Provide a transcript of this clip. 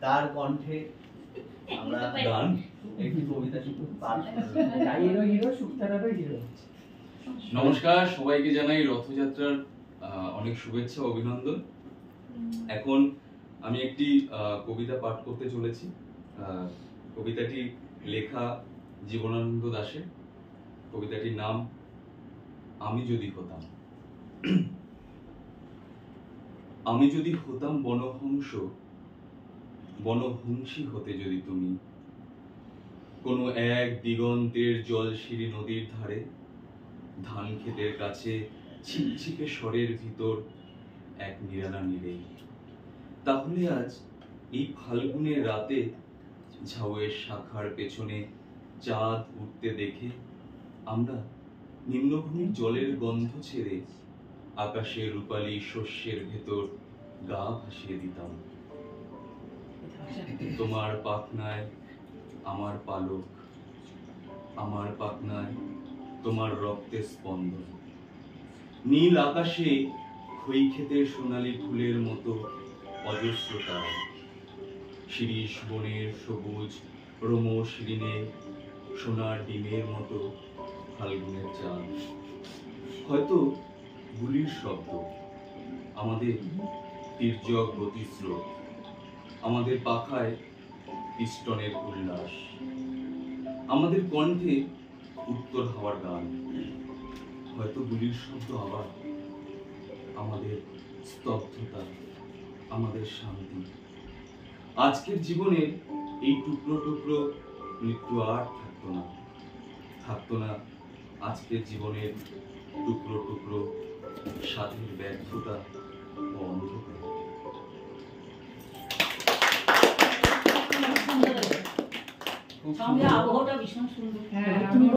তার কণ্ঠে আমরা গান একটি কবিতা পাঠ হিরো। নমস্কার, সবাইকে জানাই রথযাত্রার অনেক শুভেচ্ছা ও অভিনন্দন। এখন আমি একটি কবিতা পাঠ করতে চলেছি। কবিতাটি লেখা জীবনানন্দ দাশের। কবিতাটির নাম আমি যদি হতাম। আমি যদি হতাম বনহংস, বনহংসী হতে যদি তুমি কোনো এক দিগন্তের জলশিরি নদীর ধারে, ধান ক্ষেতের কাছে ছিপছিপে স্বরের ভিতর এক নিরালা নিরে, তাহলে আজ এই ফাল্গুনের রাতে ঝাউয়ের শাখার পেছনে চাঁদ উঠতে দেখে আমরা নিম্নভূমির জলের গন্ধ ছেড়ে আকাশের রূপালী শস্যের ভেতর গা ভাসিয়ে দিতাম। তোমার পাখনায় আমার পালক, আমার পাখনায় তোমার রক্তের স্পন্দন, নীল আকাশে খই ক্ষেতের সোনালী ফুলের মতো অজস্র তারা, শিরীষ বনের সবুজ রোমশিরিনে সোনার ডিমের মতো ফাল্গুনের চাঁদ। হয়তো গুলির শব্দ, আমাদের তির্যক গতিস্রোত, আমাদের পাখায় পিস্টনের উল্লাস, আমাদের কণ্ঠে উত্তর হাওয়ার গান। হয়তো গুলির শব্দ আবার, আমাদের স্তব্ধতা, আমাদের শান্তি। আজকের জীবনের এই টুকরো টুকরো মৃত্যু আর থাকতো না, থাকতো না আজকের জীবনের টুকরো টুকরো সাথের ব্যর্থতা ও অন্ধকার। সঙ্গে আবহাওয়াটা ভীষণ সুন্দর।